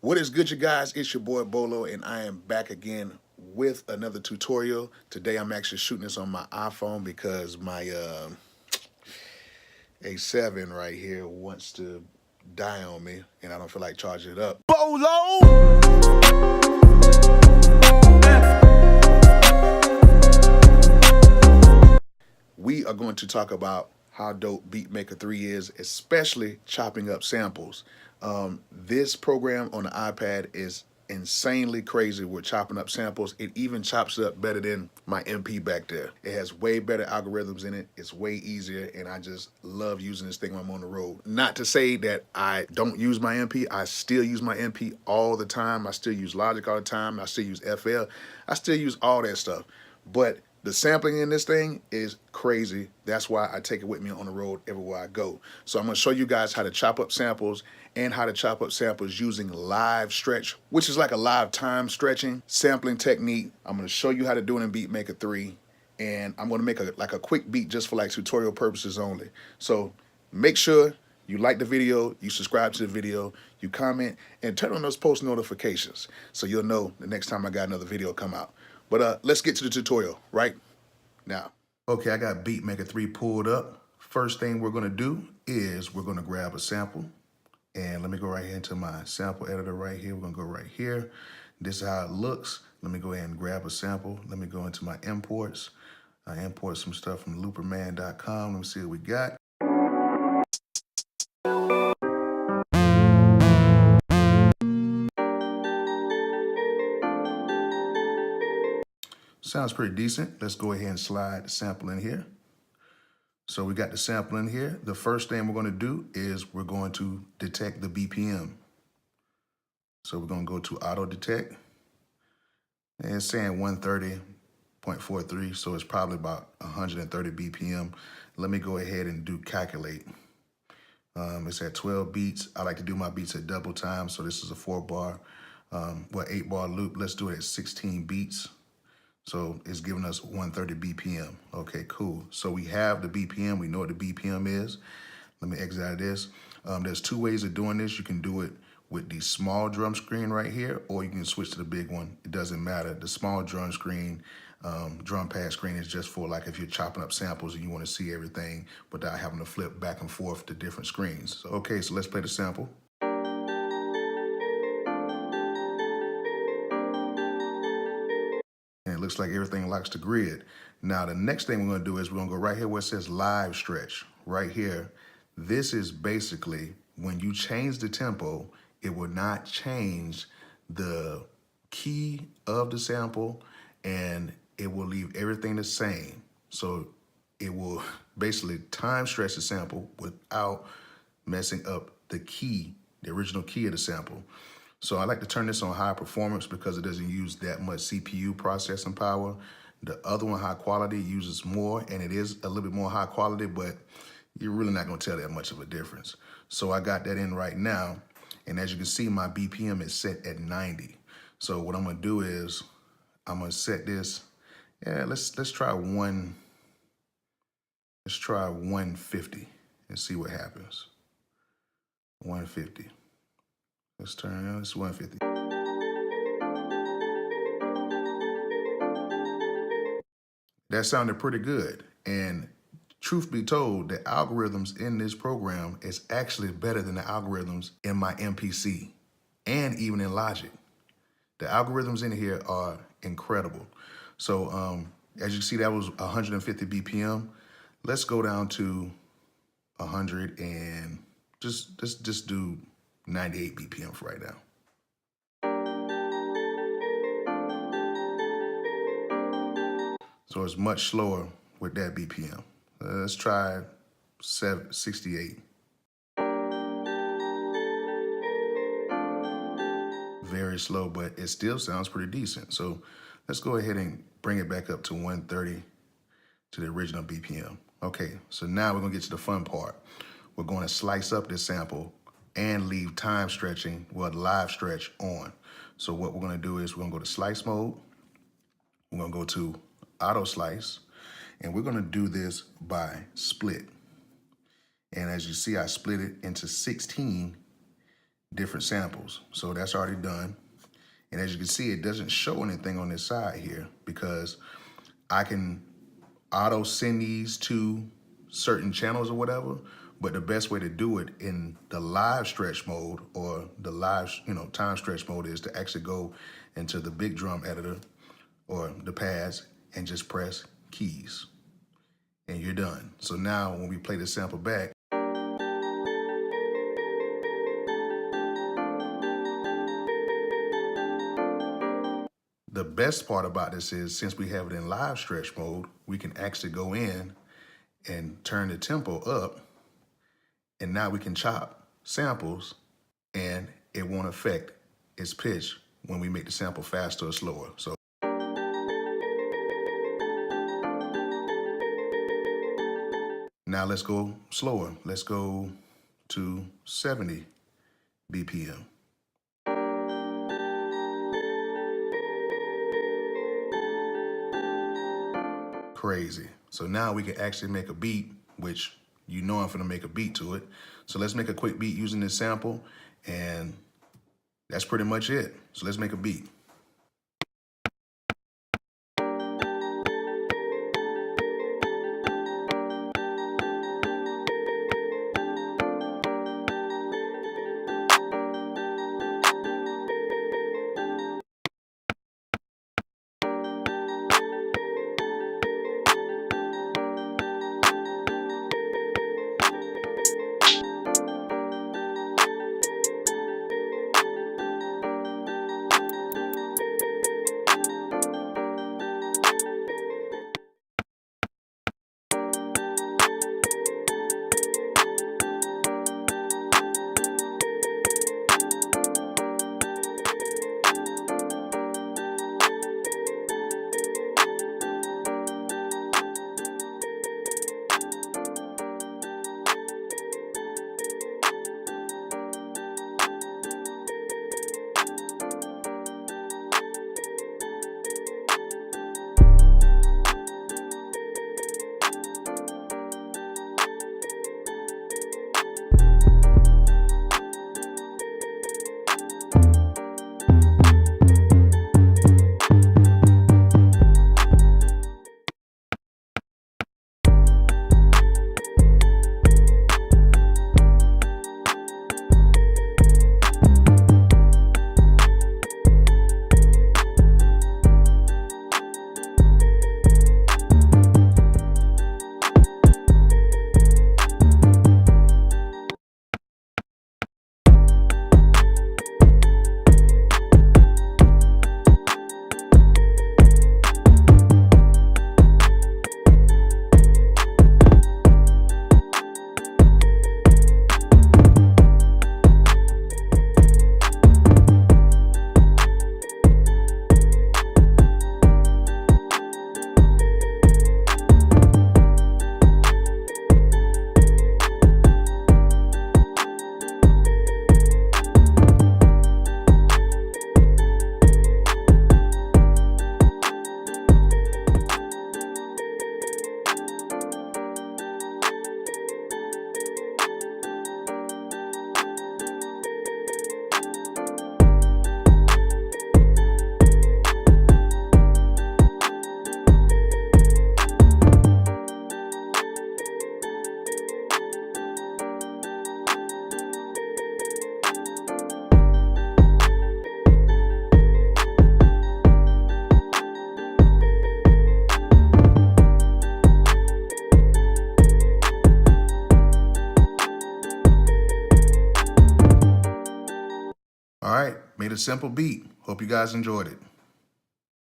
What is good, you guys? It's your boy Bolo, and I am back again with another tutorial. Today I'm actually shooting this on my iPhone because my A7 right here wants to die on me, and I don't feel like charging it up. Bolo! We are going to talk about how dope BeatMaker 3 is, especially chopping up samples. This program on the iPad is insanely crazy with chopping up samples. It even chops up better than my MP back there. It has way better algorithms in it. It's way easier, and I just love using this thing when I'm on the road. Not to say that I don't use my MP. I still use my MP all the time. I still use Logic all the time. I still use FL. I still use all that stuff. But the sampling in this thing is crazy. That's why I take it with me on the road everywhere I go. So I'm gonna show you guys how to chop up samples and how to chop up samples using live stretch, which is like a live time stretching sampling technique. I'm gonna show you how to do it in BeatMaker 3, and I'm gonna make a quick beat just for like tutorial purposes only. So make sure you like the video, you subscribe to the video, you comment, and turn on those post notifications so you'll know the next time I got another video come out. But let's get to the tutorial right now. Okay, I got BeatMaker 3 pulled up. First thing we're gonna do is we're gonna grab a sample. And let me go right here into my sample editor right here. We're gonna go right here. This is how it looks. Let me go ahead and grab a sample. Let me go into my imports. I import some stuff from looperman.com. Let me see what we got. Sounds pretty decent. Let's go ahead and slide the sample in here. So we got the sample in here. The first thing we're going to do is we're going to detect the BPM. So we're going to go to auto detect, and it's saying 130.43, so it's probably about 130 BPM. Let me go ahead and do calculate. It's at 12 beats. I like to do my beats at double time, so this is a 8-bar loop. Let's do it at 16 beats. So it's giving us 130 BPM. Okay, cool. So we have the BPM. We know what the BPM is. Let me exit out of this. There's two ways of doing this. You can do it with the small drum screen right here, or you can switch to the big one. It doesn't matter. The small drum screen, drum pad screen is just for like if you're chopping up samples and you want to see everything without having to flip back and forth to different screens. So, okay, so let's play the sample. And it looks like everything locks to grid. Now, the next thing we're gonna do is we're gonna go right here where it says live stretch. Right here, this is basically when you change the tempo, it will not change the key of the sample, and it will leave everything the same. So it will basically time stretch the sample without messing up the key, the original key of the sample. So I like to turn this on high performance because it doesn't use that much CPU processing power. The other one, high quality, uses more, and it is a little bit more high quality, but you're really not gonna tell that much of a difference. So I got that in right now, and as you can see, my BPM is set at 90. So what I'm gonna do is I'm gonna set this. Let's try 150 and see what happens. 150. Let's turn it on. It's 150. That sounded pretty good. And truth be told, the algorithms in this program is actually better than the algorithms in my MPC and even in Logic. The algorithms in here are incredible. So as you see, that was 150 BPM. Let's go down to 100 and just do 98 BPM for right now. So it's much slower with that BPM. Let's try 68. Very slow, but it still sounds pretty decent. So let's go ahead and bring it back up to 130 to the original BPM. Okay, so now we're gonna get to the fun part. We're gonna slice up this sample and leave time stretching, well, live stretch on. So what we're gonna do is we're gonna go to slice mode. We're gonna go to auto slice, and we're gonna do this by split. And as you see, I split it into 16 different samples. So that's already done. And as you can see, it doesn't show anything on this side here because I can auto send these to certain channels or whatever, but the best way to do it in the live stretch mode or the live, time stretch mode is to actually go into the big drum editor or the pads and just press keys and you're done. So now when we play the sample back, the best part about this is since we have it in live stretch mode, we can actually go in and turn the tempo up, and now we can chop samples and it won't affect its pitch when we make the sample faster or slower. So now let's go slower. Let's go to 70 BPM. Crazy. So now we can actually make a beat, which I'm gonna make a beat to it. So let's make a quick beat using this sample, and that's pretty much it. So let's make a beat. All right, made a simple beat. Hope you guys enjoyed it.